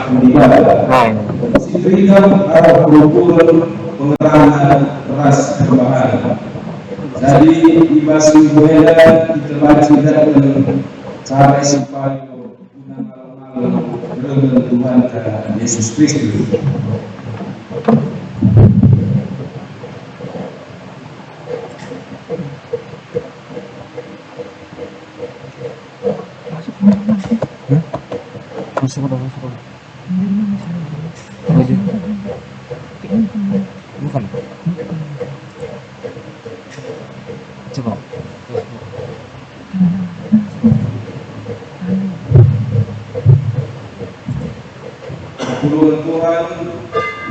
pendidikan. Sistem atau kurikulum pengenalan ras perubahan. Jadi di bahasa Ibuela kita baca dan cara supaya mengenal Tuhan Yesus Kristus. Masuk. Bukan. Coba. Perpuluhan Tuhan,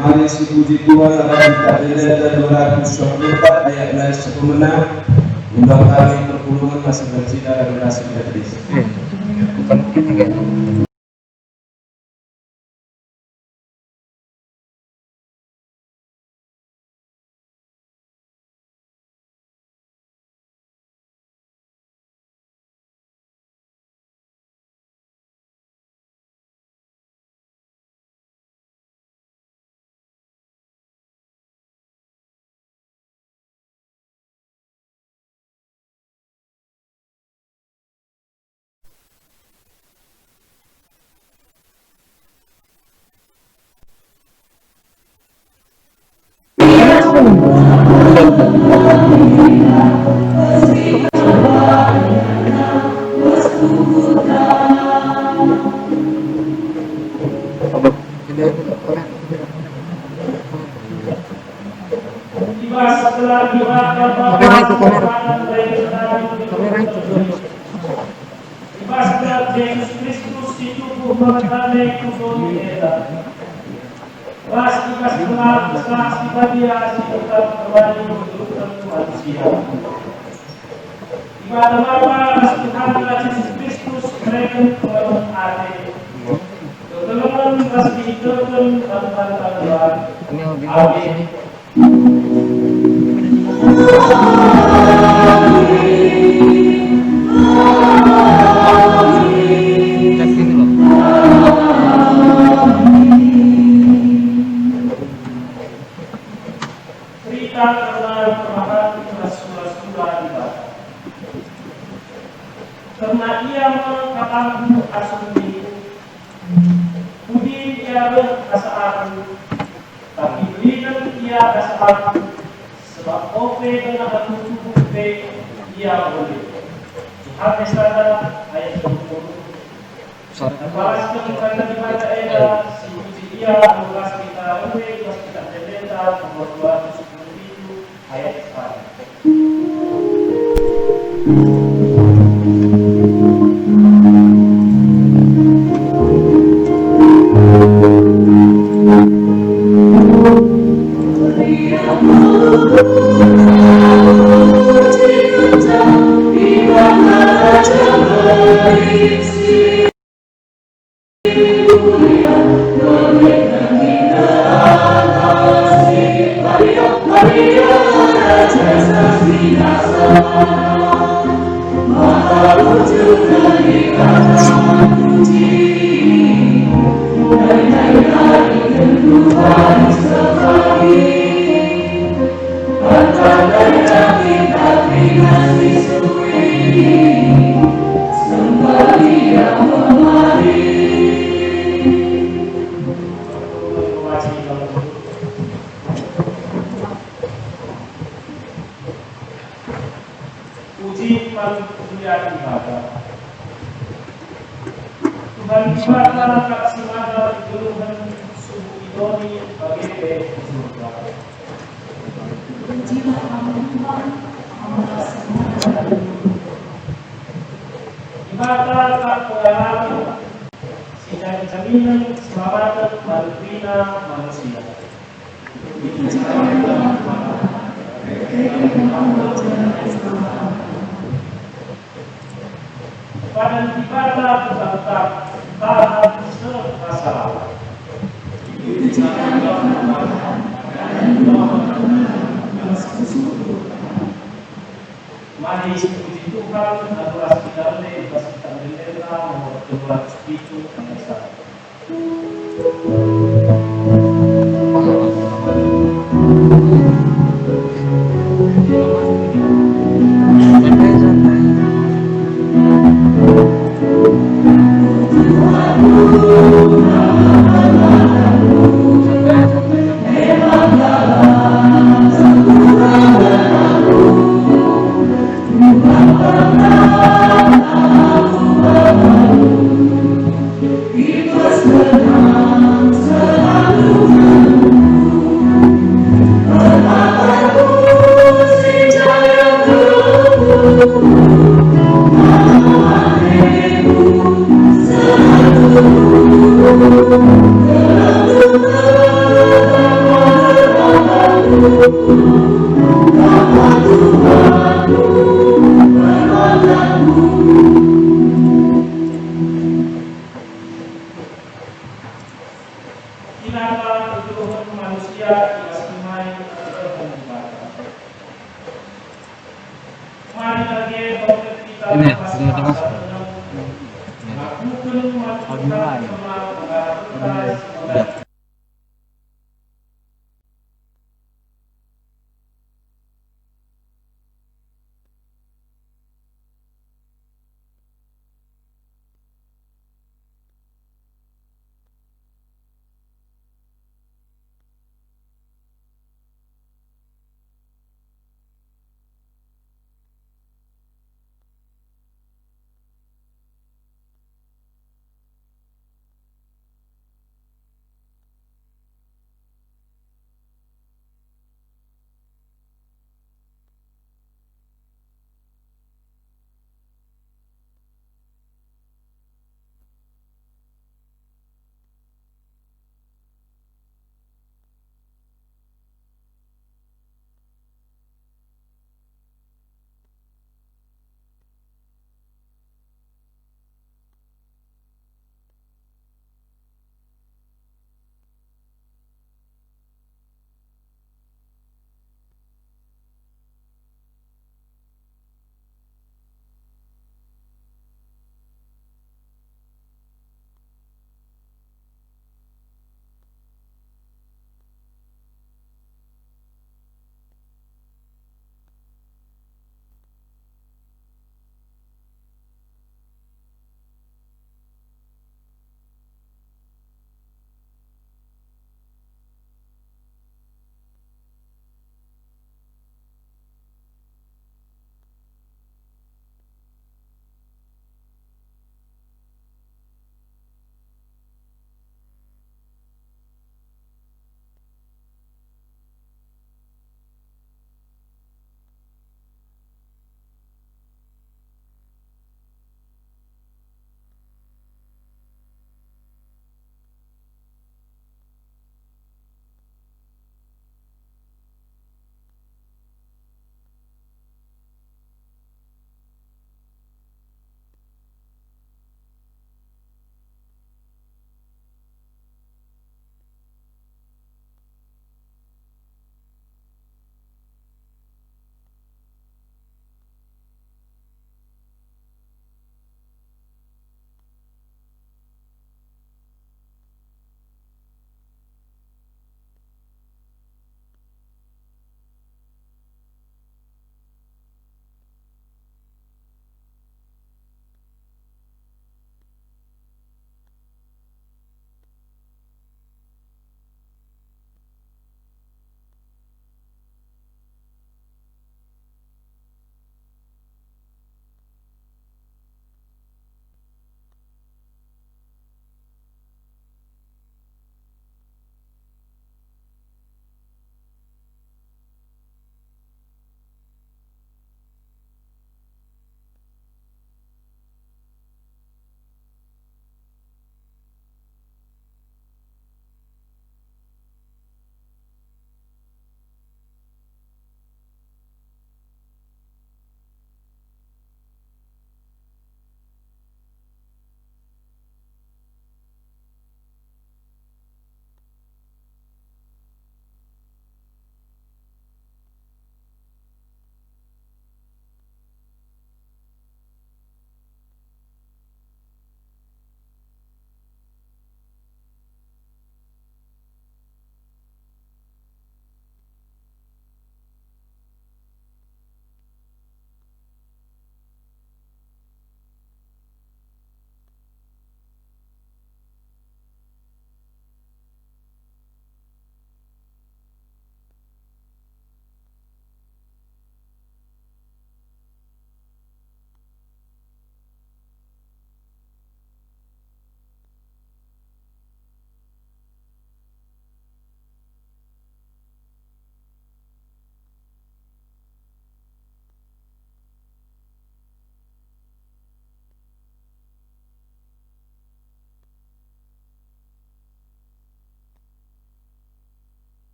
mari puji Tuhan dalam kitab 224 ayat 11 pemenang. Undang kami perpuluhan masih bersida dan kasih gratis. Bukan ketiga. Yesus Kristus itu berkata Ras ikas kelak saksi dia sikap kembali menunjukkan manusia. Ibadah Bapa Tuhan Yesus Kristus mereka pengaruh hati. Teman ras dihidupkan tanpa Tuhan. Amin. Karena ia mengatakan asumsi, budi ia berasa aku, tapi berikan ia rasa aku, sebab ope dengan aku tubuh ia boleh. Tuhan Yesus ayat 20. Balas kita dibaca era si puji ia balas kita ope balas kita terlenta nomor 297 ayat 4. Puji kemuliaan ibadah. Tuhan ibadah kasih ada geluhan subuh idoni bagi surga. Ibadah tak pengalami sehingga jaminan selamat dan bina manusia. Pada ibadah tetap tahan masalah. Mari puji Tuhan adalah kita oleh kita nomor 207 ayat 1. Kinapa tutuhon manusia iwasimay at pagbubaga. Mari lagi bakit kita Ini, masih sudah ada, Mas. melakukan melakukan Udah.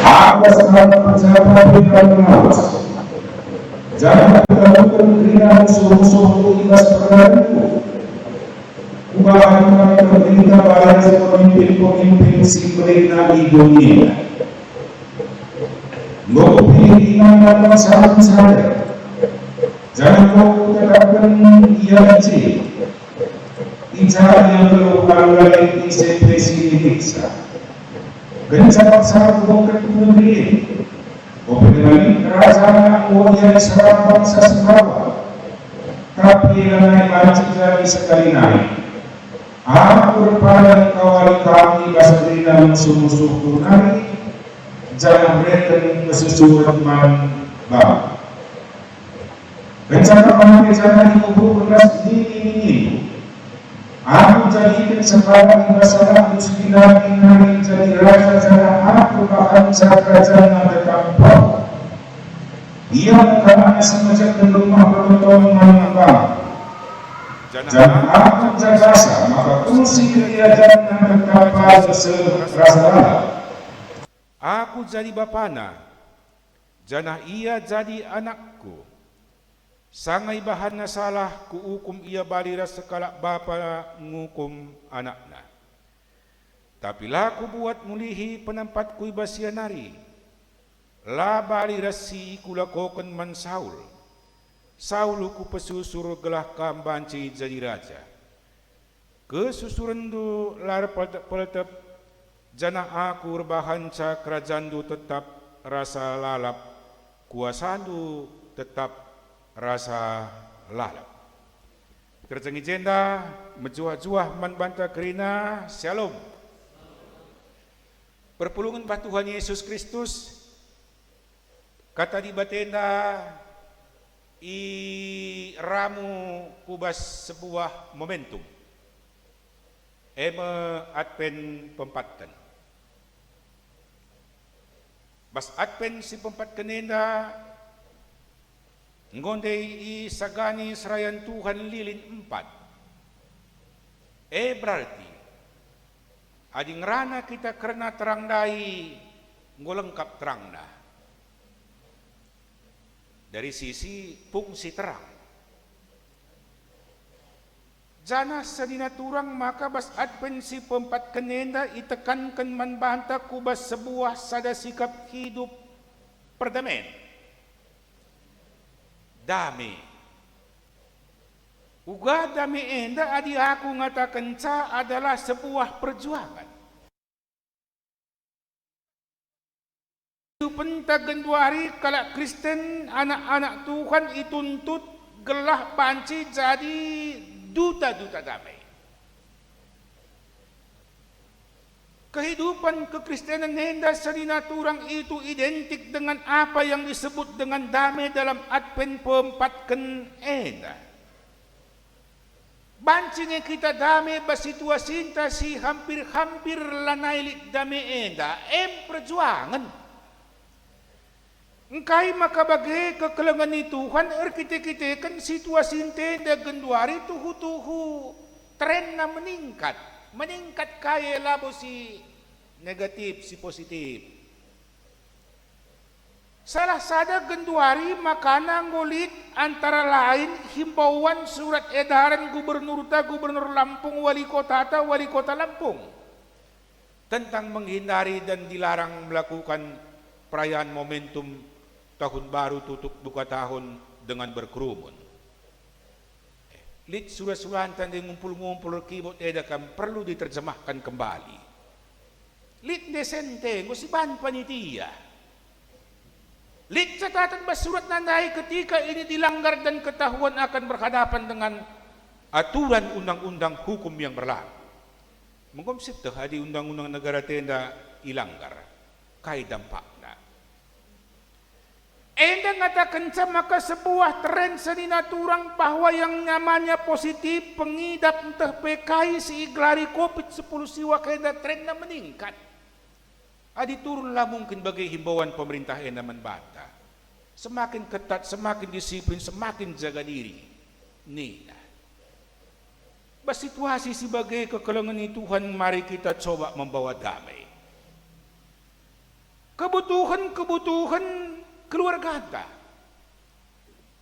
Aku sangat percaya dengan pengawas. Jangan berlakukan kerina musuh-musuhku ikhlas peradaanku. Ubahkan pemerintah balas pemimpin-pemimpin si mereka di dunia. Mau pilih iman dan masyarakat saya. Jangan kau terapkan ia ije. Ija yang berubah lagi ije presiden diksa. Gencar saat bongkar negeri. Opengali kerajaan yang serang bangsa Sumbawa. Tapi naik macam lagi sekali naik. Aku berpaling kawal kami basrina musuh-musuh kunari. Jangan mereka kesusuran man bang. Bencana pakai jangan dikubur beras ini. Aku jadikan sebagai masalah muslimat ini jadi raja jangan aku bahkan kerajaan terkampau. Ia karena semacam rumah penonton mengembang. Jangan aku jasa maka kursi kerajaan yang terkampau serasa. Aku jadi bapana, janah ia jadi anakku. Sangai bahan salah ku hukum ia balira sekalak bapa ngukum anakna. Tapi lah ku buat mulihi penampat ku ibasianari. La balira si kulakokan man Saul. Saul ku pesusur gelah kambanci jadi raja. Kesusuran du lar peltep janah aku rebahanca kerajaan du tetap rasa lalap. Kuasa du tetap rasa lalap. Kerajaan jenda menjuah-juah man banta kerina shalom. Perpulungan Tuhan Yesus Kristus kata di batenda i ramu kubas sebuah momentum. Eme adpen pempatkan. Bas adpen si pempatkan enda ngondei i sagani serayan Tuhan lilin 4. Berarti ading rana kita karena terang dai ngolengkap terang dah. Dari sisi fungsi terang. Jana sadina turang maka bas adpen si pempat kenenda itekankan manbanta kubas sebuah sada sikap hidup perdamaian. Dami. Uga dami enda adi aku ngatakan ca adalah sebuah perjuangan. Penta genduari kalak Kristen anak-anak Tuhan ituntut gelah banci jadi duta-duta damai. Kehidupan kekristenan henda sadina turang itu identik dengan apa yang disebut dengan damai dalam advent pempatken enda. Bancingnya kita damai basituasi si hampir-hampir lanailik damai enda perjuangan. Engkai maka bagi kekelengan itu Tuhan kita kan situasi tenda genduari tuhu tren na meningkat kaya labo si negatif si positif. Salah sada genduari makana ngolit antara lain himbauan surat edaran gubernur Lampung wali kota Lampung tentang menghindari dan dilarang melakukan perayaan momentum tahun baru tutup buka tahun dengan berkerumun. Lit surat-surat tanda ngumpul-ngumpul keyboard edakan perlu diterjemahkan kembali. Lit desente ngusiban panitia. Lit catatan basurat nandai ketika ini dilanggar dan ketahuan akan berhadapan dengan aturan undang-undang hukum yang berlaku. Mengkonsep di undang-undang negara tenda ilanggar. Kai dampak. Enda ngatakan maka sebuah tren sadina turang bahwa yang namanya positif pengidap entah PKI si iglari COVID-10 siwa kenda trennya meningkat. Adi turunlah mungkin bagi himbauan pemerintah enda membantah. Semakin ketat, semakin disiplin, semakin jaga diri. Nina. Situasi sebagai kekelengan Tuhan mari kita coba membawa damai. kebutuhan keluarga anda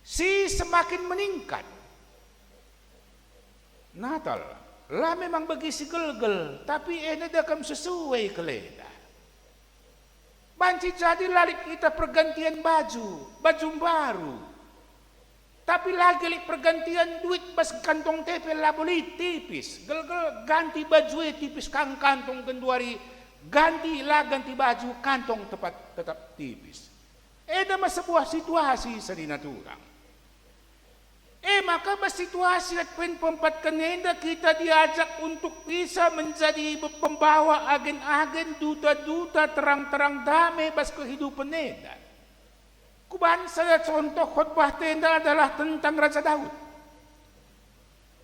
si semakin meningkat. Natal lah memang bagi si gelgel, tapi dakam sesuai keleda. Banci jadi lalik kita pergantian baju baru. Tapi lagi pergantian duit bas kantong tepe lah boleh tipis. Gelgel ganti baju tipis kantong kenduari, ganti baju kantong tetap tipis. Mas sebuah situasi sa dinaturang. Maka situasi at pempat kanenda kita diajak untuk bisa menjadi pembawa agen-agen duta-duta terang-terang damai bas kehidupan nenda. Kuban saya contoh khotbah tenda adalah tentang Raja Daud.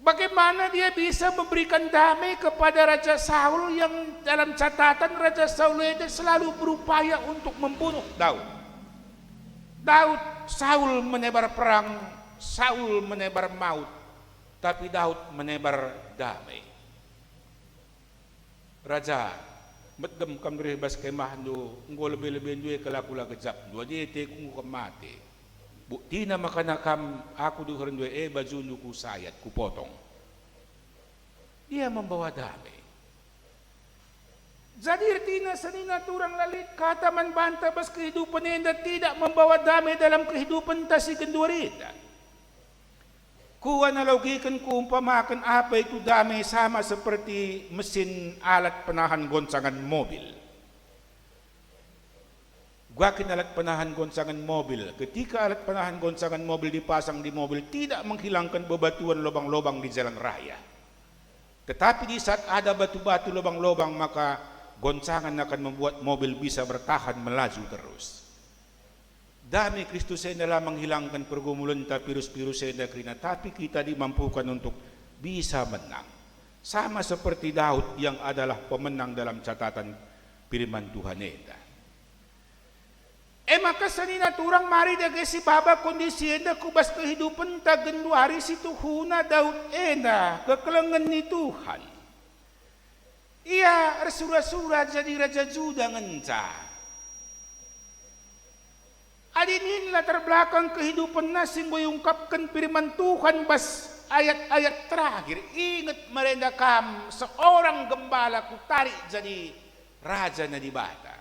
Bagaimana dia bisa memberikan damai kepada Raja Saul yang dalam catatan Raja Saul itu selalu berupaya untuk membunuh Daud. Saul menebar perang, Saul menebar maut, tapi Daud menebar damai. Raja, medem kam bas kemah do, nggo lebih-lebih duwe kelakula kejap, dua dia tekung kam mati. Bukti na makana kam aku duhur duwe baju ku sayat ku potong. Dia membawa damai. Jadi artinya sanina turang lalit kata man banta bas kehidupan enda tidak membawa damai dalam kehidupan tasi kendurita. Ku analogikan ku umpamakan apa itu damai sama seperti mesin alat penahan goncangan mobil. Guakin alat penahan goncangan mobil. Ketika alat penahan goncangan mobil dipasang di mobil tidak menghilangkan bebatuan lubang-lubang di jalan raya. Tetapi di saat ada batu-batu lubang-lubang maka goncangan akan membuat mobil bisa bertahan melaju terus. Damai Kristus adalah menghilangkan pergumulan virus-virus kerina, tapi kita dimampukan untuk bisa menang. Sama seperti Daud yang adalah pemenang dalam catatan firman Tuhan eda. Maka sanina turang mari dage si baba kondisi eda kubas kehidupan tagenduari si tuhuna Daud eda kekelengan ni Tuhan. Ia resura-sura jadi Raja Juda ngenca. Adinin latar belakang kehidupan nasing ungkapkan firman Tuhan bas ayat-ayat terakhir. Ingat merenda kam seorang gembala ku tarik jadi raja na di bata.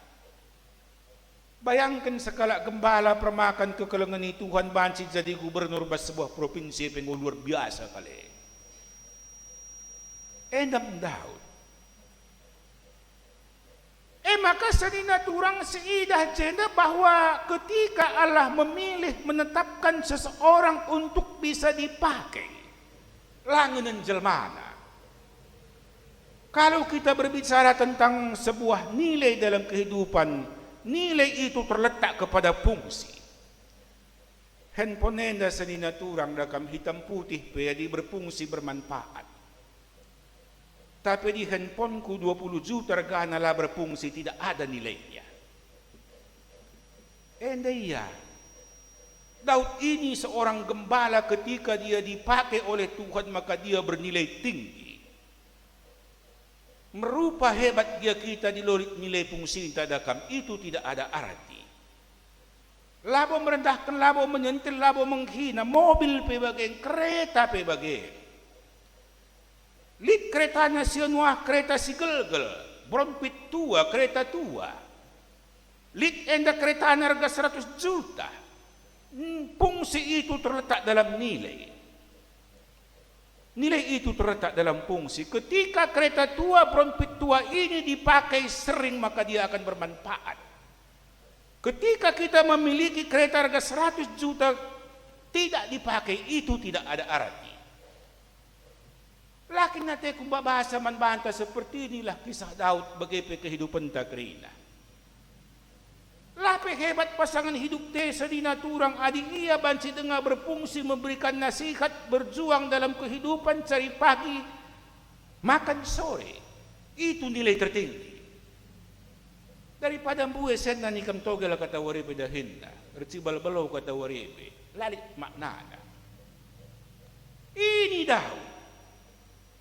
Bayangkan sekala gembala permakan kekelengan ni Tuhan banci jadi gubernur bas sebuah provinsi yang luar biasa kali. Endam Daud. Maka sanina turang seidah jenda bahwa ketika Allah memilih menetapkan seseorang untuk bisa dipakai langenan jelmana. Kalau kita berbicara tentang sebuah nilai dalam kehidupan, nilai itu terletak kepada fungsi. Handphone enda sanina turang dakam hitam putih jadi berfungsi bermanfaat. Tapi di handphoneku 20 juta regana lah berfungsi tidak ada nilainya. Iya. Daud ini seorang gembala ketika dia dipakai oleh Tuhan maka dia bernilai tinggi. Merupa hebat dia kita di nilai fungsi tadakam itu tidak ada arti. Labo merendahkan, labo menyentil, labo menghina, mobil pe bagian, kereta pe bagian. Lit keretanya si Nuah, kereta si gelgel, brompit tua, kereta tua. Lit enda keretanya harga 100 juta. Fungsi itu terletak dalam nilai. Nilai itu terletak dalam fungsi. Ketika kereta tua, brompit tua ini dipakai sering maka dia akan bermanfaat. Ketika kita memiliki kereta harga 100 juta tidak dipakai itu tidak ada arti. Lakin nanti kung babasa man banta seperti inilah kisah Daud bagi kehidupan takrina. Lape hebat pasangan hidup desa di naturang adik ia banci dengar berfungsi memberikan nasihat berjuang dalam kehidupan cari pagi makan sore. Itu nilai tertinggi. Daripada buwe sen na nikam togel kata waribe dahinda. Recibal balaw kata waribe. Lalit maknana. Ini Daud.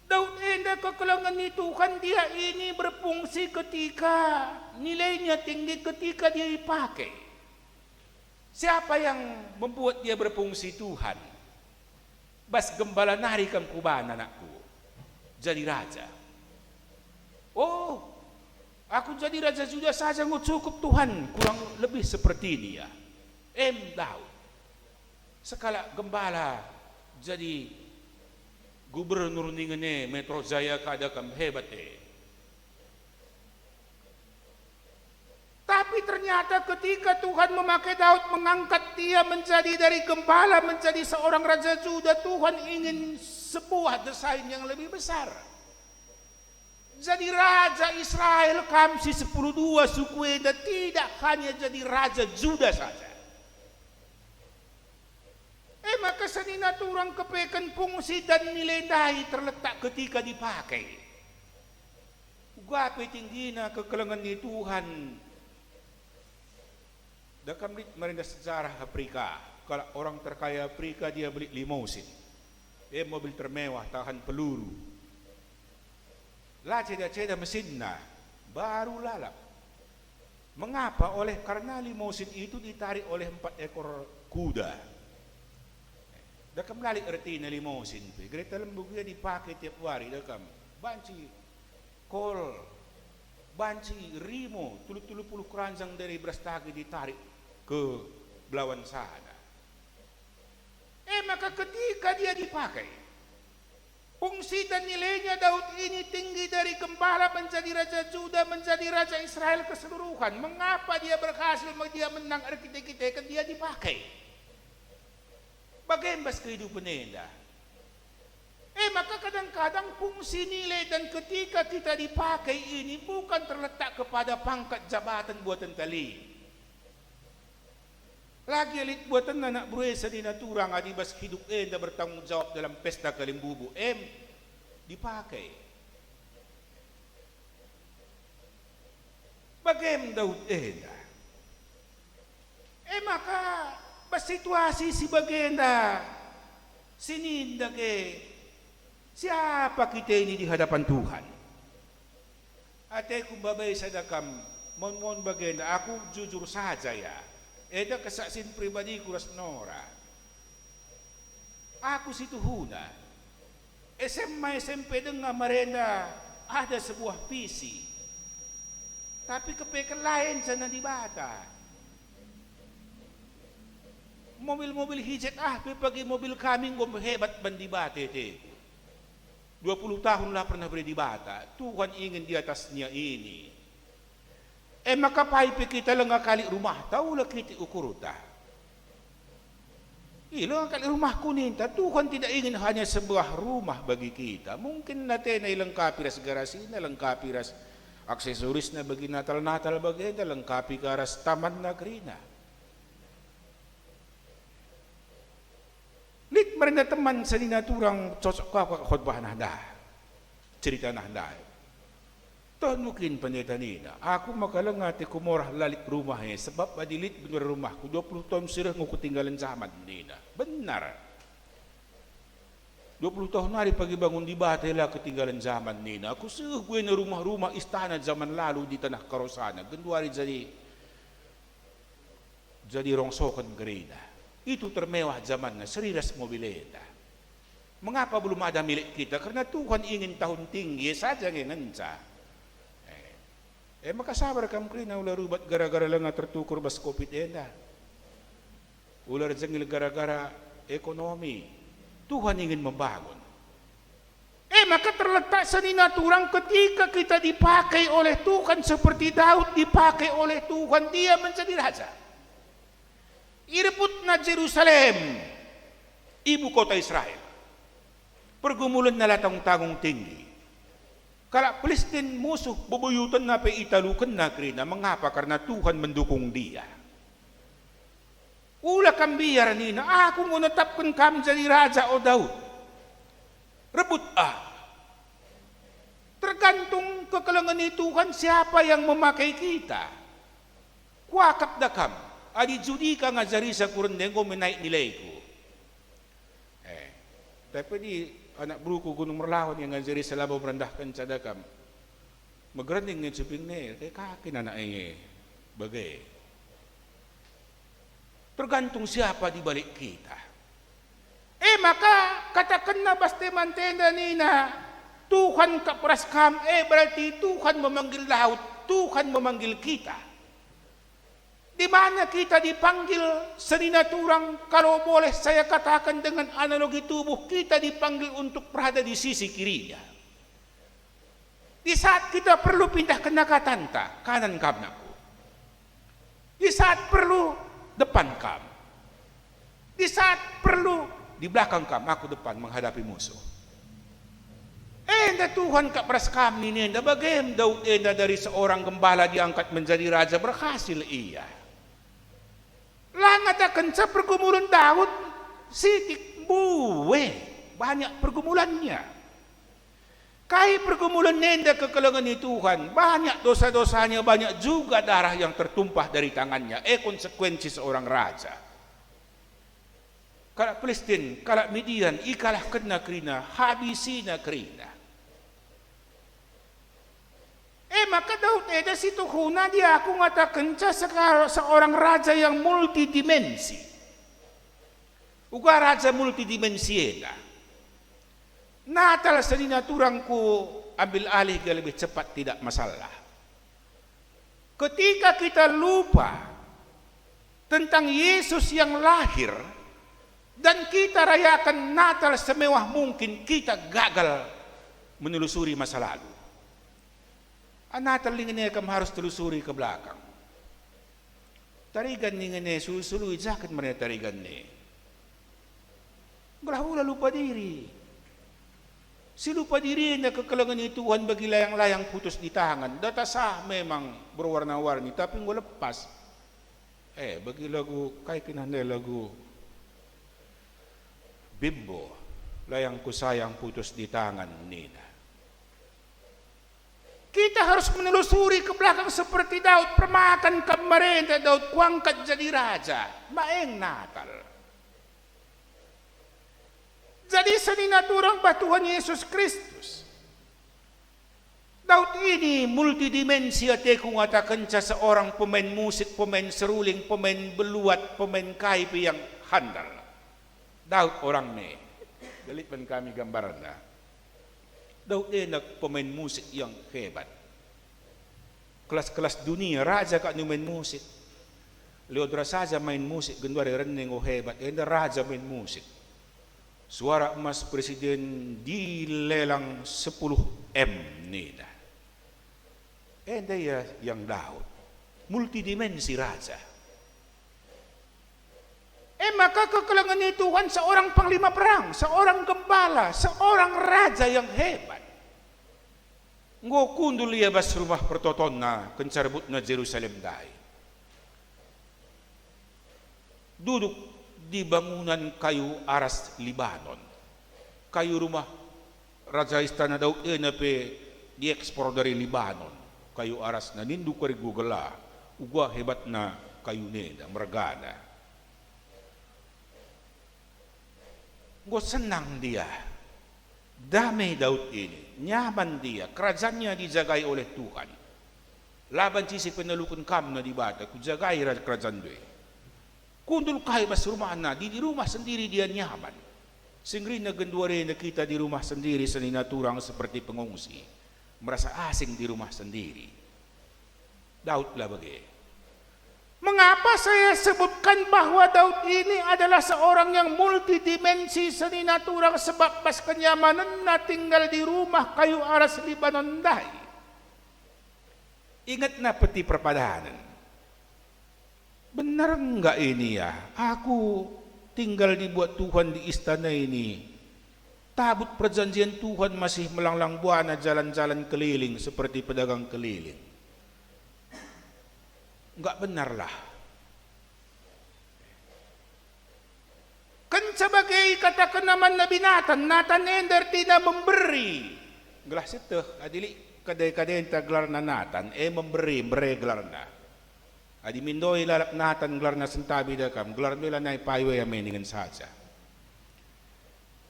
Daud bagenda kekulangan ni Tuhan, dia ini berfungsi ketika nilainya tinggi, ketika dia dipakai. Siapa yang membuat dia berfungsi? Tuhan. Bas gembala narikan kuban anakku jadi raja. Oh, aku jadi raja sudah saja nggak cukup Tuhan, kurang lebih seperti dia. Daud sekala gembala jadi gubernur ningene Metro Jaya kada kam hebat Tapi ternyata ketika Tuhan memakai Daud, mengangkat dia menjadi dari gembala menjadi seorang raja Juda, Tuhan ingin sebuah desain yang lebih besar. Jadi raja Israel kamsi 10 suku Eda, tidak hanya jadi raja Juda saja. Maka sanina turang kepekan fungsi dan nilai dai terletak ketika dipakai. Gape tinggina kekelengan ni Tuhan. Dakam merindah sejarah Afrika. Kalau orang terkaya Afrika dia beli limousin. Mobil termewah tahan peluru. Lah ceda-ceda mesinnya baru lalap. Mengapa? Karena limousin itu ditarik oleh 4 ekor kuda. Dakam lalik erti na limousin. Gereta lembug dia dipakai tiap hari. Dakam banci kol, banci rimo, tulu-tulu keranjang dari Brastagi ditarik ke Belawan sana. Maka ketika dia dipakai, fungsi dan nilainya Daud ini tinggi dari gembala menjadi raja Juda, menjadi raja Israel keseluruhan. Mengapa dia berhasil, dia menang arkitek-arkitek, dia dipakai. Bagaimana kehidupan Anda? Maka kadang-kadang fungsi nilai dan ketika kita dipakai ini bukan terletak kepada pangkat jabatan buatan tali. Lagi elit buatan anak berusaha di naturang adibas hidup Anda bertanggung jawab dalam pesta kalimbubu. Dipakai. Bagaimana Daud Anda? Maka situasi si bagenda sininda ke siapa kita ini di hadapan Tuhan. Ate kung babay sa dakam mon bagenda aku jujur saja ya. Eda kesaksian pribadi ku Rasnora. Aku si Tuhuna. SMA SMP dengan merenda ada sebuah visi. Tapi kepekan lain sana di bata. Mobil-mobil hijat pagi mobil kami ngom hebat bandibate 20 tahun lah pernah berdibata. Tuhan ingin di atasnya ini. Maka paipi kita lenga kali rumah tahu lah kita ukuruta. Lenga kali rumah kuninta. Tuhan tidak ingin hanya sebuah rumah bagi kita. Mungkin natin ay lengkapi ras garasi na, lengkapi ras aksesoris na bagi natal-natal bagi na, lengkapi karas taman na krina. Lit merenda teman sa dinaturang cocok ka khotbah nahda. Cerita nahda. Tanukin panyatanina. Aku makalangati kumorah lalik rumah sebab adilit benar rumahku 20 tahun sirah ngukutinggalan zaman nina. Benar. 20 tahun hari pagi bangun di Batela ketinggalan zaman nina. Aku gue na rumah-rumah istana zaman lalu di tanah Karosana. Genduari jadi rongsokan gerina. Itu termewah zamannya, seriras mobileta. Mengapa belum ada milik kita? Karena Tuhan ingin tahun tinggi saja ngenca. Maka sabar kam krina ular rubat gara-gara lenga tertukur bas COVID enda. Ular jengil gara-gara ekonomi. Tuhan ingin membangun. Maka terletak seninaturang ketika kita dipakai oleh Tuhan seperti Daud dipakai oleh Tuhan, dia menjadi raja. Irebut na Jerusalem, ibu kota Israel. Pergumulan na latang-tagong tinggi. Kala Palestine musuh, bubuyutan na pa italukan na krina. Mengapa? Karena Tuhan mendukung dia. Ula kang biyar nina, ako ngunatapkan kami jadi raja o Daud. Rebut Tergantung kekalangan ni Tuhan siapa yang memakai kita. Kuakap dakam. Adi judi ka nga jari sa kurendeng ko menaik nilai ko. Tapi di anak bruko gunung merlawan yang ngajari selabaw merendahkan cadakam. Magranding ng suping ne, kay kakin na bagay. Tergantung siapa di balik kita. Maka katakan na baste mantenda nina, Tuhan kapraskam, berarti Tuhan memanggil laut, Tuhan memanggil kita. Di mana kita dipanggil seninaturang, kalau boleh saya katakan dengan analogi tubuh, kita dipanggil untuk berada di sisi kirinya. Di saat kita perlu pindah ke nakatanta, kanan kam naku. Di saat perlu, depan kam. Di saat perlu, di belakang kam, aku depan menghadapi musuh. Enda Tuhan kapras kami nenda bagem Daud enda dari seorang gembala diangkat menjadi raja berhasil iya. Langat akan sa pergumulan Daud sitik buwe banyak pergumulannya. Kai pergumulan nenda kekalangan ni Tuhan banyak dosa-dosanya, banyak juga darah yang tertumpah dari tangannya. Konsekuensi seorang raja. Kalau Palestin, kalau Midian, ikalah kena kerina, habisina kerina. Maka Daud ada situ huna dia aku ngatakan seorang raja yang multidimensi. Uga raja multidimensiena. Natal senina turangku ambil alih ke lebih cepat tidak masalah. Ketika kita lupa tentang Yesus yang lahir dan kita rayakan Natal semewah mungkin, kita gagal menelusuri masa lalu. Natal lingene kam harus telusuri ke belakang. Tarigan lingene sulusului jaket mana tarigan ne. Gelahula lupa diri. Si lupa diri na kekalangan ni Tuhan bagi layang-layang putus di tangan. Data sah memang berwarna-warni tapi nggak lepas. Bagi lagu kay kinahanglan lagu Bimbo, layang ku sayang putus di tangan nina. Kita harus menelusuri ke belakang seperti Daud, permakan kemarin Daud kuangkat jadi raja, maeng Natal. Jadi seninaturang batuhan Yesus Kristus. Daud ini multidimensi ate kung atakan sa seorang pemain musik, pemain seruling, pemain beluat, pemain kaipi yang handal. Daud orang ni, dalipan kami gambaran na. Daud nak pemain musik yang hebat. Kelas-kelas dunia, raja kak main musik. Leodra saja main musik, gendwari reneng o hebat. Enda raja main musik. Suara emas presiden dilelang 10 M nida. Enda ya yang Daud. Multidimensi raja. Maka kekalangan ni Tuhan seorang panglima perang, seorang gembala, seorang raja yang hebat. Ngo kundul ia bas rumah pertoton na kencarbut na Jerusalem dai. Duduk di bangunan kayu aras Libanon. Kayu rumah Raja Istana Daud nape diekspor dari Libanon. Kayu aras na nindu kari gugala. Ugwa hebat na kayu neda, mergana. Gue senang dia, damai Daud ini, nyaman dia, kerajaannya dijagai oleh Tuhan. Laban sisi penelukun kam na di bata, kujagai kerajaan dia. Kundul kay mas rumah na, di rumah sendiri dia nyaman. Singri na genduare na kita di rumah sendiri seninaturang seperti pengungsi, merasa asing di rumah sendiri. Daud lah bagi. Mengapa saya sebutkan bahwa Daud ini adalah seorang yang multidimensi seninaturang sebab pas kenyamanan na tinggal di rumah kayu aras Libanon dai. Ingat na peti perpadanan. Benar enggak ini ya? Aku tinggal dibuat Tuhan di istana ini. Tabut perjanjian Tuhan masih melanglang buana jalan-jalan keliling seperti pedagang keliling. Enggak benarlah. Kan sebagai katakan naman Nabi Nathan ender tidak memberi. Gelas itu, adili kadai-kadai enta gelar na Nathan, memberi gelar na. Adi mindoi lalak Nathan gelar na sentabi dakam, gelar nila na ipaywe ya meningan saja.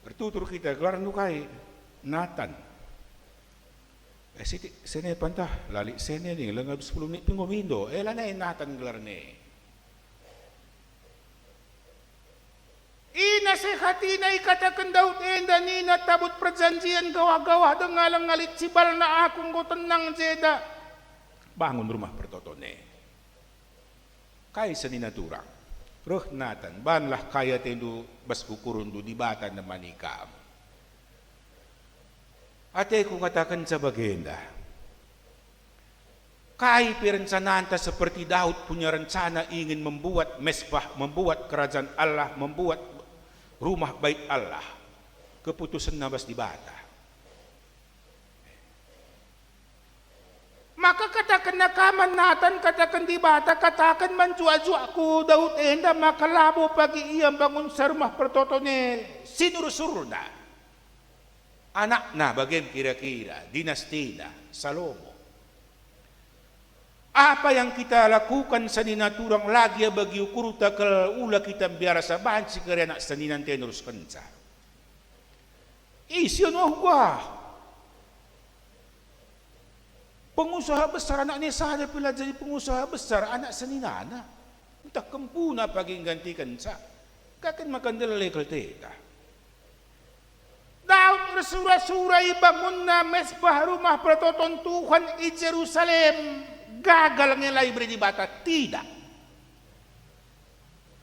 bertutur kita keluar nukai Nathan. Sene pantah lali sene ni langab 10 menit pingomindo. Lanay Nathan gelar ni. Inasehati na ikatakan Daud enda ni natabut perjanjian gawa-gawa dengalang ngalit sibal na akong ko tenang jeda. Bangun rumah pertotone. Kay sa ninaturang. Roh Nathan, banlah kaya tendu bas kukurun do di bata na manikam. Ate ko katakan sa bagenda. Kay perencanaan seperti Daud punya rencana ingin membuat mesbah, membuat kerajaan Allah, membuat rumah bait Allah. Keputusan nabas di bata. Maka katakan nakaman Nathan, katakan di bata, katakan manjua-jua ku Daud enda, maka labo pagi ia bangun sa rumah pertotone sinur-sur na. Anak na bagian kira-kira, dinasti na, Salomo. Apa yang kita lakukan sa ninaturang lagi bagi ukuruta ula kita biara sa bansi kaya anak sa ninante nurus kansa. Isyon gua. Pengusaha besar anak ni sahaja pila jadi pengusaha besar anak sa ninana. Entah kempuna pagi gantikan sa. Kakan makan legal teta. Daud bersura-surai bangun na mesbah rumah pertoton Tuhan di Jerusalem. Gagal ngelai beri di bata. Tidak.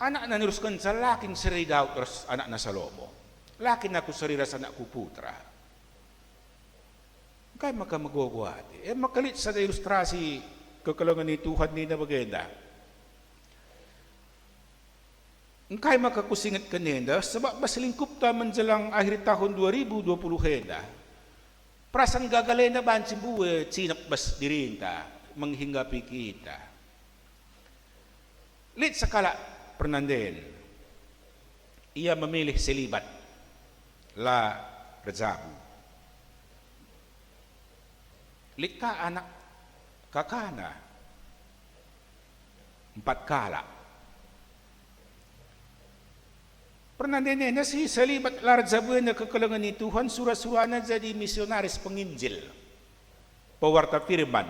Anak na niruskan sa laking seri Daud terus anak na Salomo. Lakin aku seri ras anakku putra. Kaya maka magwagwati. Makalit sa ilustrasi kekalangan ni Tuhan ni na bagenda. Engkay makakusingat kanenda sebab basilingkup ta menjelang akhir tahun 2020 henda. Perasaan gagalena banci buwe cinak bas dirinta menghinggapi kita. Lit sakala pernanden. Ia memilih selibat la rezabu. Lit ka anak kakana 4 kala. Pernah na si salibat larjabuan na kekalangan ni Tuhan surah-surahnya jadi misionaris penginjil. Pewarta firman.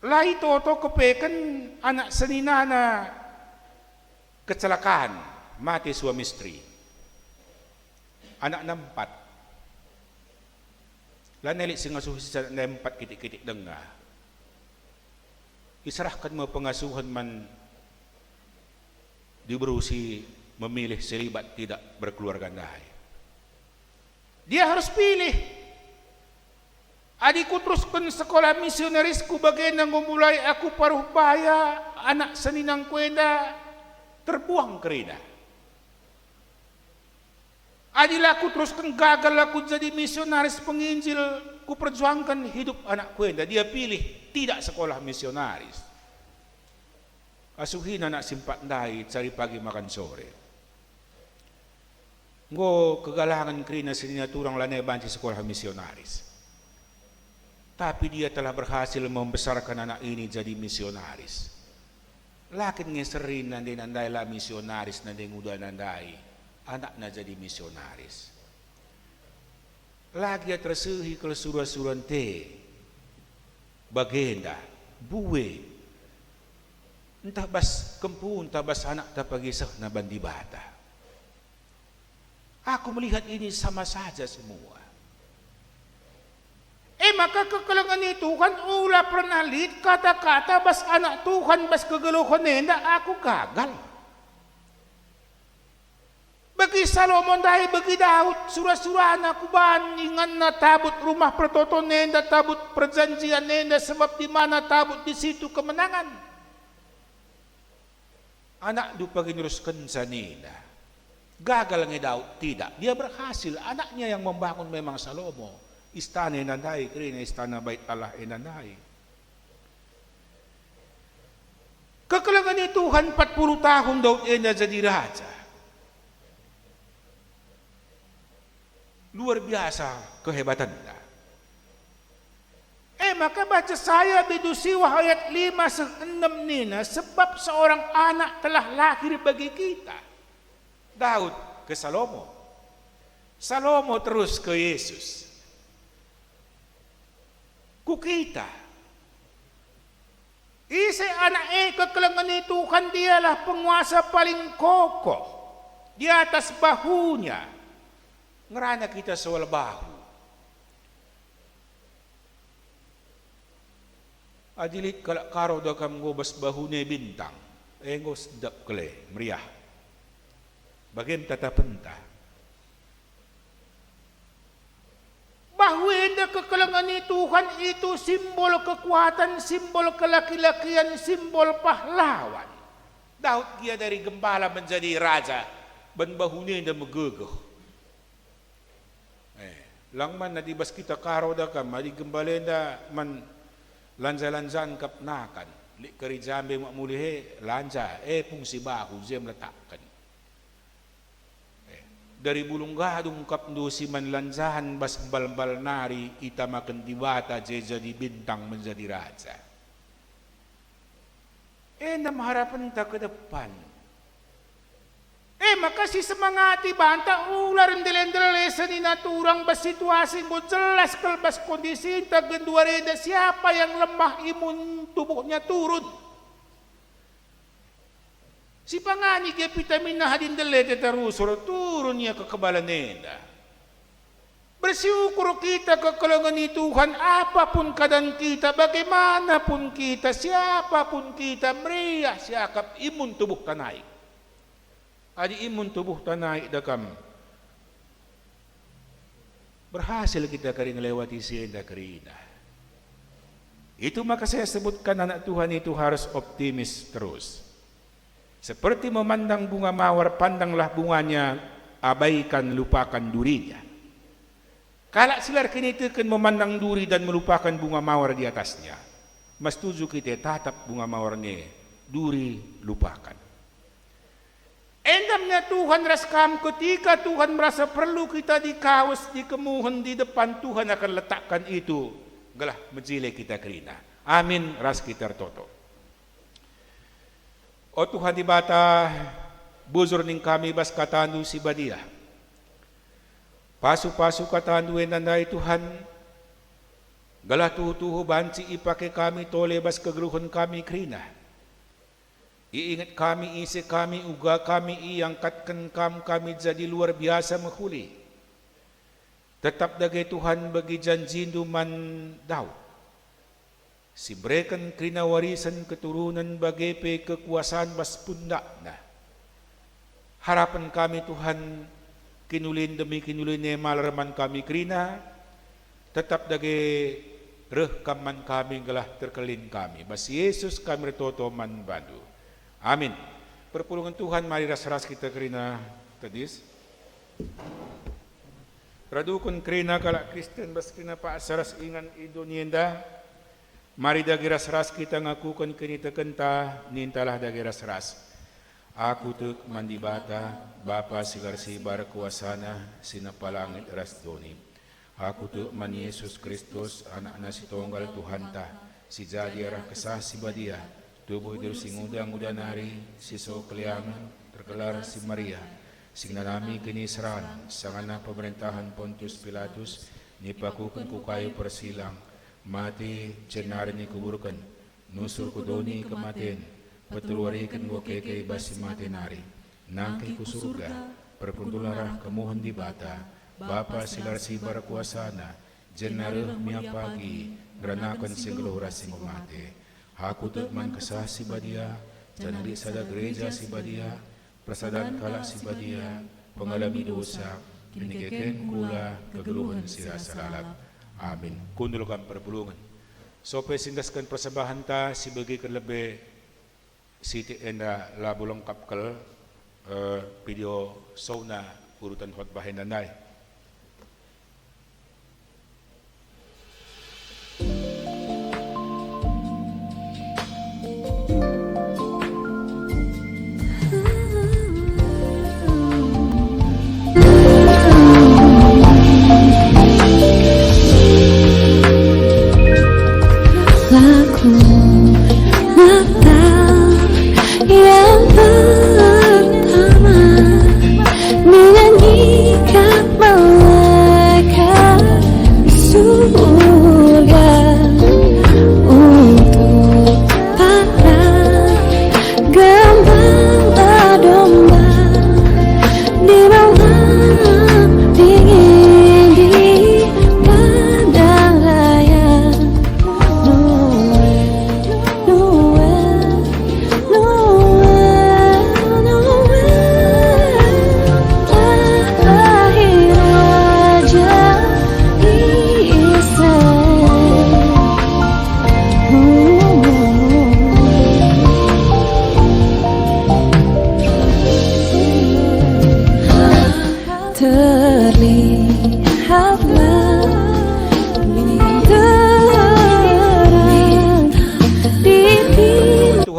Lai toto kepekan anak seninana kecelakaan mati suami istri. Anak 4. Lanelik singasuh sisa 4 kitik-kitik dengar. Iserahkan mo pengasuhan man diberusi memilih selibat tidak berkeluarga dai. Dia harus pilih. Adikku teruskan sekolah misionarisku bagian memulai aku paruh baya anak seninang kuenda terbuang kerida. Adilaku teruskan gagal aku jadi misionaris penginjil ku perjuangkan hidup anak kuenda. Dia pilih tidak sekolah misionaris. Asuhin anak simpat dai cari pagi makan sore. Ngo kegalangan kerina sinaturang lanai banci sekolah misionaris. Tapi dia telah berhasil membesarkan anak ini jadi misionaris. Lakin ngeserin nandai lah misionaris nandai nguda nandai. Anak na jadi misionaris. Lagi tersehi ke surah-surah te. Bagenda. Buwe. Entah bas kempu, entah bas anak tak pagisah na bandi bata. Aku melihat ini sama saja semua. Maka kekalangan ni Tuhan ula pernah lihat kata-kata bas anak Tuhan bas kegeluhan nenda aku gagal. Bagi Salomon dahil bagi Daud surah-surah anak kuban ingan na tabut rumah pertoton nenda tabut perjanjian nenda sebab di mana tabut di situ kemenangan. Anak du paginuruskan sa nina. Gagal ng Daud tidak. Dia berhasil. Anaknya yang membangun memang Salomo. Istana inanday, kerana istana bait Allah inanday. Kekalangan ni Tuhan 40 tahun Daud ina jadi raja. Luar biasa kehebatan dia. Maka baca saya bidusiwah ayat 5-6 nina sebab seorang anak telah lahir bagi kita. Daud ke Salomo. Salomo terus ke Yesus. Kukita. Isi anak kekalangan ni Tuhan, dialah penguasa paling kokoh di atas bahunya. Ngerana kita soal bahu. Adilit kalak karo da kam gobas bahu ni bintang. Engos sedap kele, meriah. Bagaim tata penta. Bahu enda kekalangan ni Tuhan itu simbol kekuatan, simbol kelaki-lakian, simbol pahlawan. Daud dia dari gembala menjadi raja, ban bahu ni enda megegeh. Langman na dibas kita karo da kam, adi gembala enda man lanza-lanzan kapnakan. Li kari jambe mak mulihe lanja, fungsi bahu dia meletakkan. Dari bulung gadung kapndo si manlanzahan bas bal-bal nari ita makan dibata jadi bintang menjadi raja. Nam harapan ta ke depan. Makasih semangati banta ular ndelen-ndelesan ni naturang bas situasi mo jelas kalbas kondisi ta genduareda siapa yang lemah imun tubuhnya turun. Si pangani kaya vitamin na hadin dalete tarusuro, turun niya kekebalan nenda. Bersyukur kita kekalangan ni Tuhan, apapun keadaan kita, bagaimanapun kita, siapapun kita, meriah siakap imun tubuh tanai. Adi imun tubuh tanai dakam. Berhasil kita kering lewati sienda kerina. Itu maka saya sebutkan anak Tuhan itu harus optimis terus. Seperti memandang bunga mawar, pandanglah bunganya, abaikan, lupakan durinya. Kalau silar kini tekan memandang duri dan melupakan bunga mawar di atasnya, mas tuju kita tatap bunga mawarnya, duri lupakan. Endamnya Tuhan raskam ketika Tuhan merasa perlu kita dikawas, dikemuhan di depan, Tuhan akan letakkan itu, galah menjile kita kerina. Amin, ras kita toto. O Tuhan di bata, buzur ning kami bas katandu si badia. Pasu-pasu katandu enandai Tuhan, galah tuhu banci ipake kami tole bas kegruhon kami krina. Iingat kami, isi kami, uga kami, iangkatkan kami jadi luar biasa menghuli. Tetap dagay Tuhan bagi janji duman daw. Si berikan krina warisan keturunan bagai kekuasaan bas pundak na. Harapan kami Tuhan kinulin demi kinulin malarman kami krina, tetap dagay rehkaman kami galah terkelin kami. Bas Yesus kami retoto man bandu. Amin. Perpulungan Tuhan mari ras-ras kita krina tadis. Radukun krina kalak Kristen bas krina pa saras ingan idonienda. Mari dagi ras-ras kita ngakukan kinita kenta, nintalah dagi ras-ras. Aku tuk mandibata, Bapa sigarsi barakuasana, sinapalangit ras doni. Aku tuk man Yesus Kristus, anak na si tonggal Tuhan ta, si jadi arah kesah si badia, tubuh hidup si ngudang nari, si so keliangan, tergelar si Maria, sing nanami kini seran, sangana pemerintahan Pontius Pilatus, nipakukan ku kayu persilang, mati cenari ni kuburkan, nusur kudoni kematian, petulwarikan gua kekei basi mati nari, nangkei ku surga, perkuntularah kemuhon di bata, Bapa silarsi barakuasana, jenaruh miak pagi, granakan singgeluhura singgo mati, haku tutman kesah si badia, janari sada gereja si badia, prasadan kalak si badia, pengalami dosa, minikeken kula kegeluhan sira salalap. Amin. Kundulkan perpulungan. Sope sindaskan persembahan ta sebagai kelebih siti enda labu lengkap kel video sauna urutan khotbah nanai. Yang pertama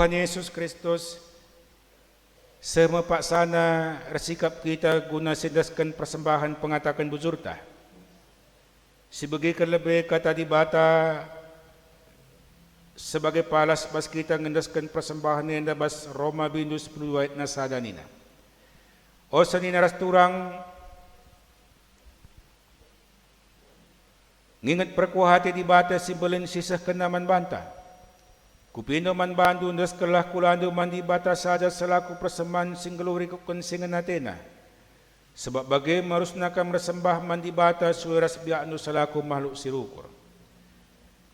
Tuhan Yesus Kristus, semepaksana resikap kita guna sindaskan persembahan pengatakan buzurta. Sebagai kelebih kata di bata, sebagai palas bas kita ngendaskan persembahan yang bas Roma bindu 10 ayat nasadanina. O sanina rasturang, ngingat perkuhati di bata si belin sisah kenaman banta. Kupino man bandu ndas kelah kulando man di bata saja selaku persembahan singgeluri kukensingan natena. Sebab bagai marus nakam resembah man di bata sueras biaknu selaku makhluk sirukur.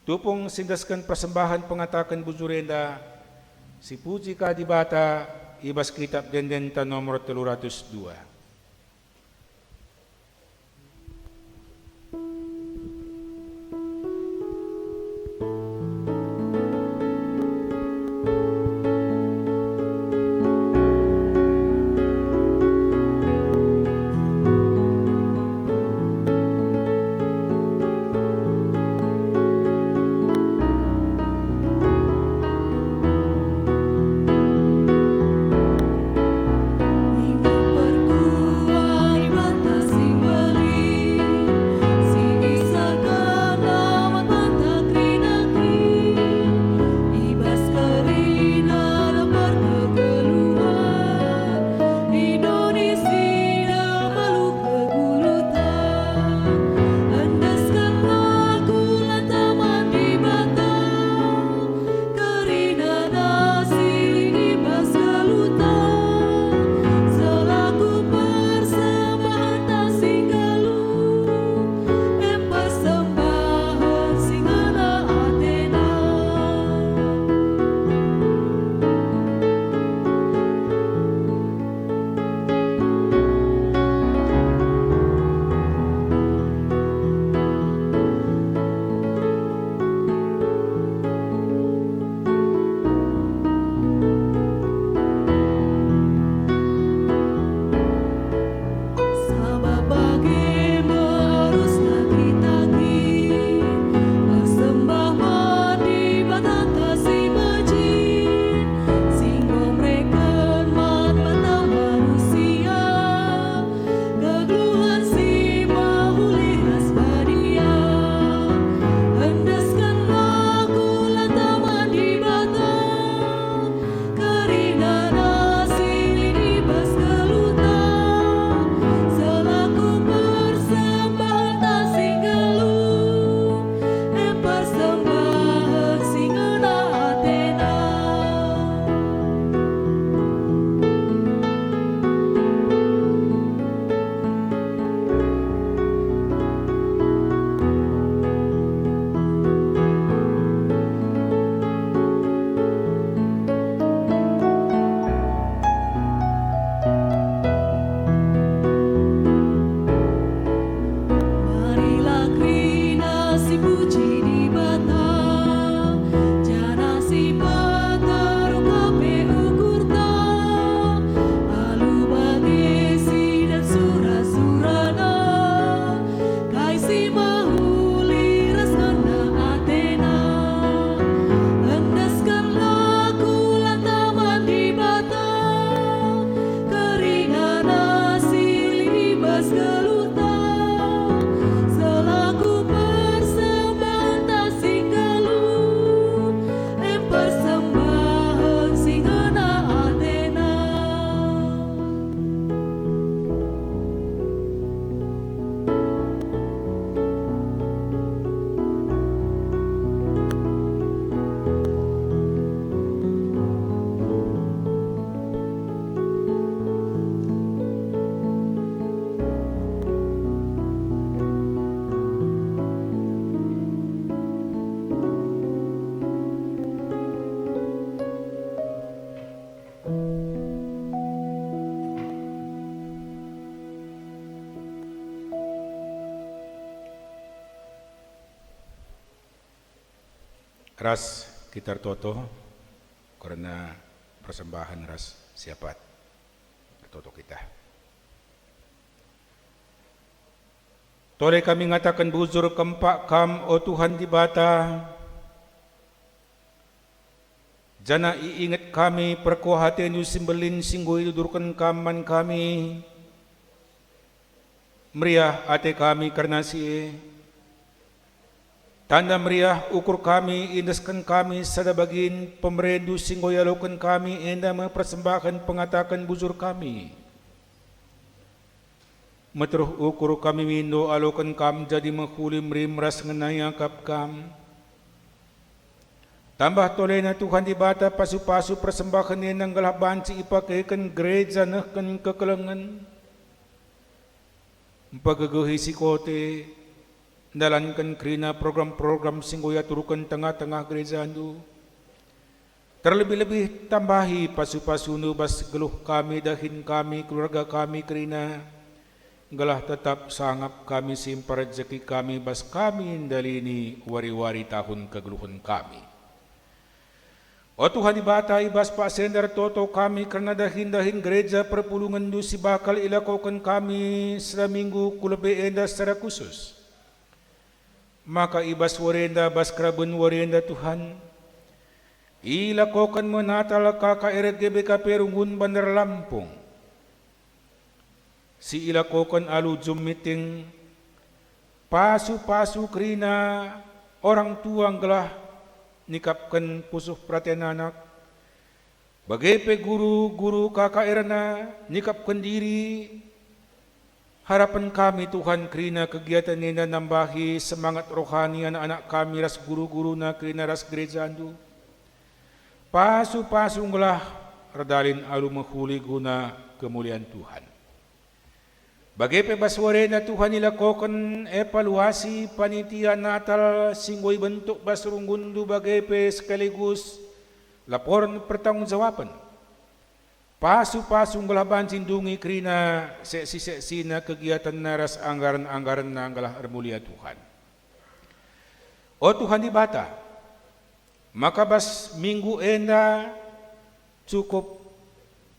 Tupung sindaskan persembahan pengatakan buzurenda, si puji ka di bata ibas kitab dendenta nomor 302. Ras kita toto karena persembahan ras siapat toto kita. Toleh kami ngatakan buzur kempak kam o Tuhan di bata, Jana iingat kami perkuhatian yu simbelin singgo idudurkan kaman kami. Meriah ate kami karena si tanda meriah ukur kami indeskan kami sada bagin pemerendu singgo yalokan kami enda mempersembahkan pengatakan bujur kami. Metruh ukur kami mindo alokan kam jadi menghuli merim ras ngenaya kap kam. Tambah toleh na Tuhan di bata pasu-pasu persembahan yang galah banci ipakaikan gereja nahkan kekelengan. Pagaguhi si kote, dalankan kerina program-program singgoya turukan tengah-tengah gereja itu. Terlebih-lebih tambahi pasu-pasu nu bas geluh kami dahin kami keluarga kami kerina. Galah tetap sangap kami simpar rezeki kami bas kami dalini wari-wari tahun kegeluhan kami. O Tuhan ibata ibas Pak Sender toto kami karena dahin-dahin gereja perpulungan du si bakal ilakokan kami seminggu kulebe enda secara khusus. Maka ibas warenda bas kerabun warenda Tuhan. Ilakokan menatal KKR GBKP Runggun Bandar Lampung. Si ilakokan alu Zoom meeting pasu-pasu kerina orang tua gelah nikapkan pusuh perhatian anak. Bagai guru-guru KKR na nikapkan diri. Harapan kami Tuhan kerina kegiatan ini nambahi semangat rohani anak-anak kami ras guru-guru na kerina ras gereja andu. Pasu-pasu ngelah redalin alu menghuli guna kemuliaan Tuhan. Bagai basware na Tuhan ilakokan evaluasi panitia Natal singgoy bentuk basrunggundu bagai sekaligus laporan pertanggungjawaban. Pasu-pasu ngelaban cindungi kerina seksi-seksi na kegiatan naras anggaran-anggaran na ngalah mulia Tuhan. O Tuhan di bata, maka bas minggu enda cukup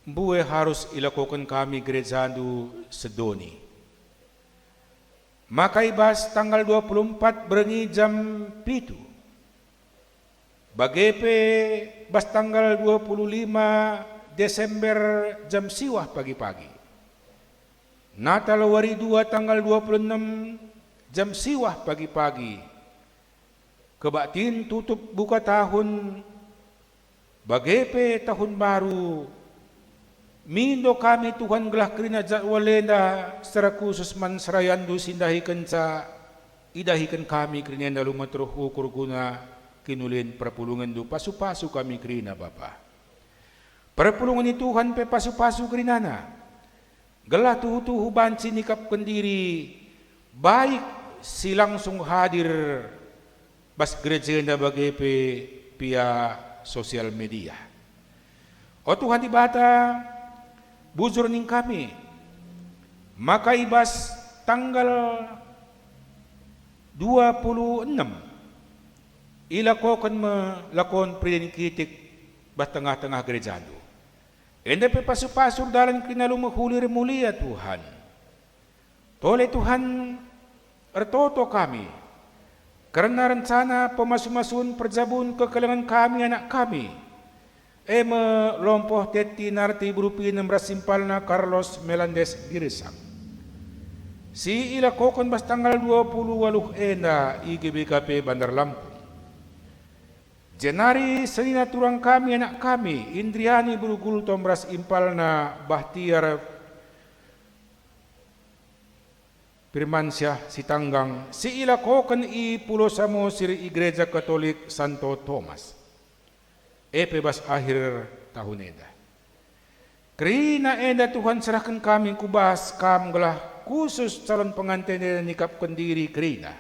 buwe harus ilakukan kami gereja andu sedoni. Maka ibas tanggal 24 berengi jam 7. Bagepe bas tanggal 25 Desember jam siwah pagi-pagi. Natal wari 2 tanggal 26 jam siwah pagi-pagi. Kebaktin tutup buka tahun. Bagepe tahun baru. Mindo kami Tuhan gelah kerina jadwalenda secara khusus man serayandu sindahikan sa idahikan kami kerina dalu matruh ukur guna kinulin perpulungan du pasu-pasu kami kerina Bapa. Perpulungan ni Tuhan pe pasu-pasu kerina na. Gelah tuhu-tuhu banci nikapkan diri baik si langsung hadir bas gereja na bagai pe pia sosial media. O Tuhan di bata bujur ning kami, maka ibas tanggal 26 ilakokan melakon predikitik bas tengah-tengah gereja itu. Enda pe pasu-pasur dalan kinalu menghulir mulia Tuhan. Tole Tuhan ertoto kami, karena rencana pemasu-masun perjabun kekalangan kami anak kami. Melompoh teti narti berupi 16 simpalna Carlos Melandes Girisang. Si ilakokan bas tanggal 28 enda IGBKP Bandar Lampung. Jenari senina turang kami anak kami Indriani Burugul Tombras Impalna Bahtiar Firmansyah Sitanggang. Si ilakokan i Pulau Samo Siri Igreja Katolik Santo Thomas. Bas akhir tahun eda. Kerina eda Tuhan serahkan kami kubahas kam gelah khusus calon pengantin dan nikapkan diri kerina.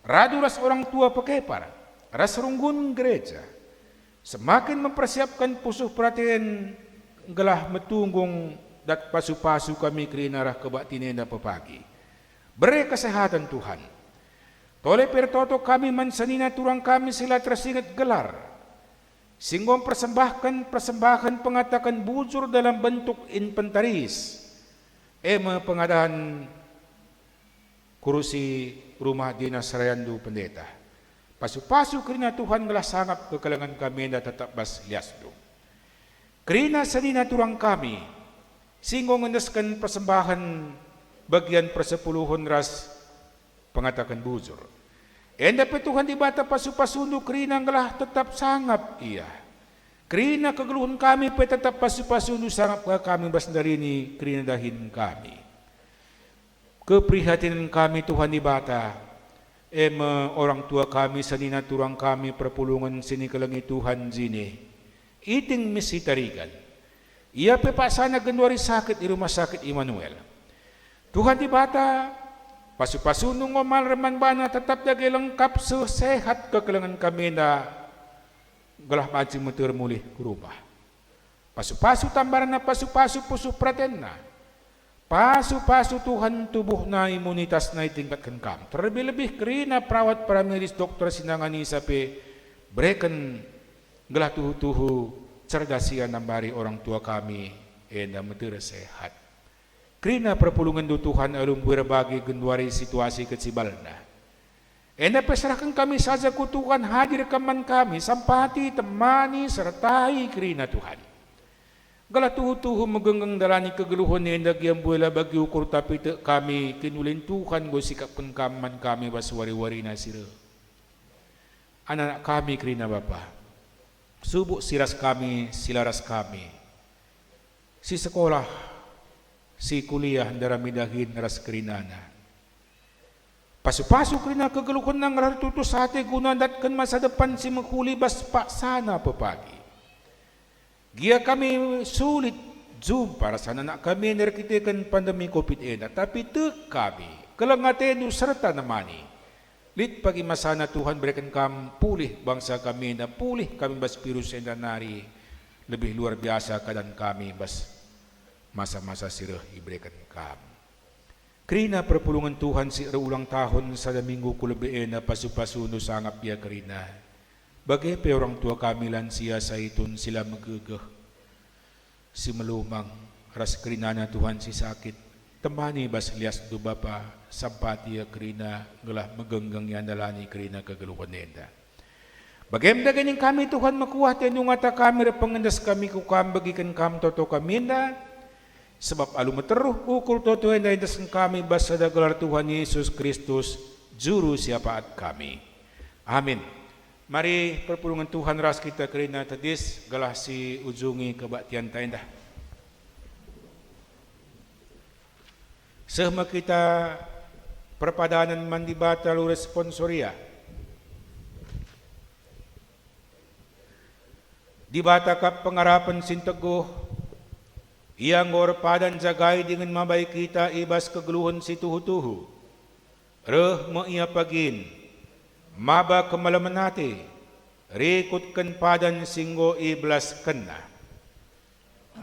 Radu ras orang tua pekepar, ras runggun gereja. Semakin mempersiapkan pusuh perhatian gelah metunggung dat pasu-pasu kami kerina rah kebaktinenda pepagi. Beri kesehatan Tuhan. Tole pertoto kami mansanina turang kami sila tersingat gelar. Singgong persembahan pengatakan bujur dalam bentuk inventaris. Pengadahan kursi rumah dinas Rayandu Pendeta. Pasu-pasu kerina Tuhan gelah sangap kekalangan kami na tetap bas liasdo. Kerina sanina turang kami, singgo ngendaskan persembahan bagian persepuluhan ras pengatakan buzur. Enda pe Tuhan di bata pasu-pasundo kerina gelah tetap sangap iya. Kerina kegeluhan kami pe tetap pasu-pasundo sangap kami bas dari ini kerina dahin kami. Keprihatinan kami Tuhan di bata, orang tua kami, sanina turang kami, perpulungan sini kelangi Tuhan zini, iting misi tarigan. Ia pepasana genwari sakit di rumah sakit Immanuel. Tuhan di bata, pasu-pasunong ngomal reman bana tetap jaga lengkap sehat kekelangan kami na gelah mancing meter mulih ke rumah. Pasu-pasu tambaran na pasu-pasu pusu pratenna. Pasu-pasu Tuhan tubuh na imunitas na itingkatkan kam. Terlebih-lebih kerina perawat prameris dokter sinangani sape berikan gelah tuhu-tuhu cerdasian nambari orang tua kami ena metera sehat. Kerina perpulungan do Tuhan alum berbagi genduari situasi kecibalna. Ena peserahkan kami saja ku Tuhan hadir keman kami sampati temani sertai kerina Tuhan. Gala tuhu-tuhu megenggang dalani kegeluhan yang yang boleh bagi ukur tapi tak kami kinulin Tuhan go sikapkan kaman kami baswari-wari nasira. Anak-anak kami kerina Bapa, subuk siras kami, silaras kami. Si sekolah, si kuliah daramidahin ras kerinana. Pasu-pasu kerina kegeluhan nang rar tutus hati guna datkan masa depan si menghuli bas pak sana pepagi. Gia kami sulit jumpa rasanya nak kami nerkitekan pandemi COVID-19, tapi tek kami kelengatenu serta namani. Lit pagi masana Tuhan berikan kami pulih bangsa kami na pulih kami bas virus yang nari lebih luar biasa keadaan kami bas masa-masa sirah iberikan kami. Kerina perpulungan Tuhan si ulang tahun sa minggu ku lebih na pasu-pasu no sangap ya kerina. Bagi pe orang tua kami lansia sa itun sila magagah si melumang ras kerinana Tuhan si sakit temani bas lias do Bapa sampati ya kerina gelah megenggang yan dalani kerina kegeluhan nenda. Bagaimana ganing kami Tuhan makuah tenung ata kami repengendas kami ku kam bagikan kam toto kami nda sebab alu meteruh ukur toto nda indasan kami bas sada gelar Tuhan Yesus Kristus juru siapaat kami. Amin. Mari perpulungan Tuhan ras kita kerina tadis galah si ujungi kebaktian taindah. Sehma kita perpadanan mandibata lu responsoria. Di bata kap pengarapan sinteguh yang ngorpadan jagai dengan mabay kita ibas kegeluhan si tuhu-tuhu. Reh mo iya pagin. Maba kemalaman nati, rekutkan padan singgo iblas kena.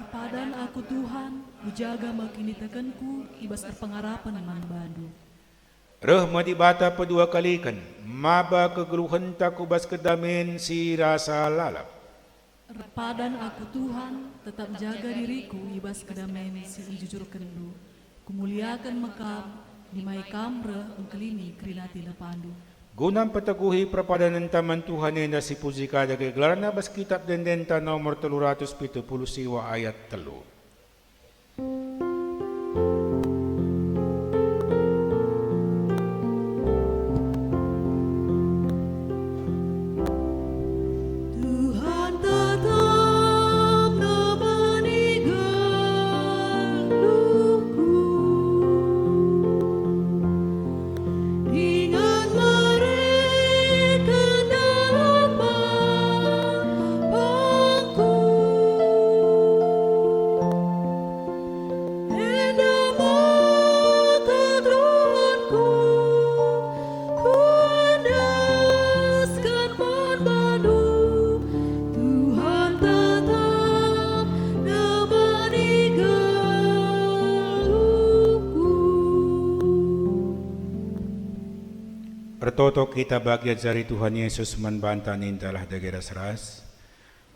Padan aku Tuhan, ujaga makinitakanku, ibas terpengarapan man bandu. Reh madibata pedua kalikan, maba kegeluhan taku bas kedamin si rasa lalap. Padan aku Tuhan, tetap jaga diriku, ibas kedamin si jujur kendu. Kumuliakan mekam, dimai kamre, engkelini kerinati lepandu. Gunam pataguhi perpadanan taman Tuhan yang si pujika jaga gelar nabas kitab dendenta nomor 370 siwa ayat 3. Pertoto kita bagian dari Tuhan Yesus manbantan intalah dageras ras.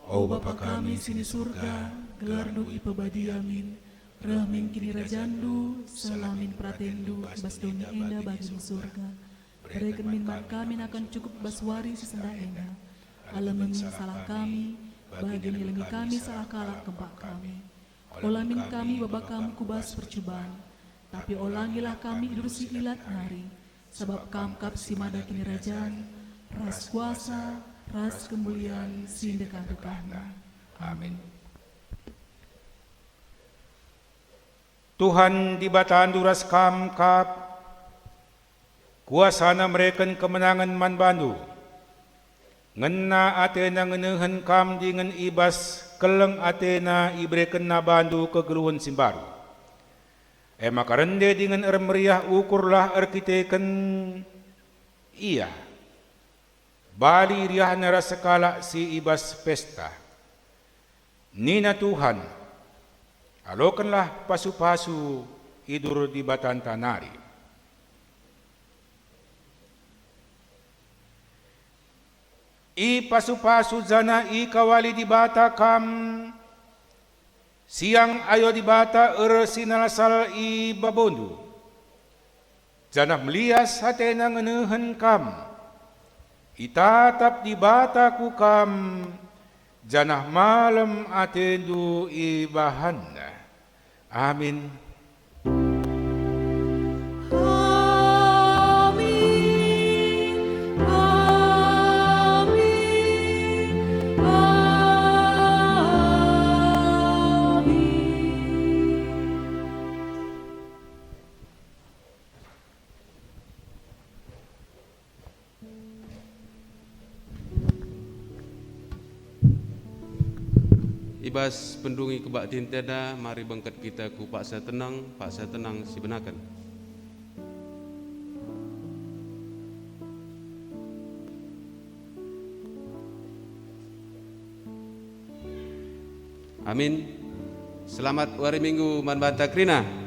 O Bapa kami sini surga, gelardu ipabadi amin. Rahmin kini rajandu, salamin pratendu, basdoni enda bagi surga. Berikan minman kami akan cukup baswari sesendaina. Alamin salah kami, bagian ilmi kami salah kalah kembak kami. Olamin kami babak kamu kubas percubaan, tapi olangilah kami idursi ilat nari. Sebab kamkap si mada kini rajaan, ras kuasa, ras kemuliaan, sindekan dekahna. Amin. Tuhan di bataan duras kamkap, kuasana mereken kemenangan man bandu. Ngena atena ngeneuhan kam di ngen ibas keleng atena ibreken na bandu kegeluhan simbaru. Makarende dengan meriah ukurlah arkiteken iya. Bali riah nara sekala si ibas pesta. Nina Tuhan, alokanlah pasu-pasu idur di batan tanari. I pasu-pasu zana i kawali di bata kam, siang ayo di bata sinalasal i babondu. Janah melias hatena ngeneuhan kam, itatap di bata ku kam, janah malam atendu i bahanna. Amin. Ibas pendungi kebak tinteda, mari bangkat kita ku paksa tenang si benakan. Amin. Selamat hari Minggu man banta krina.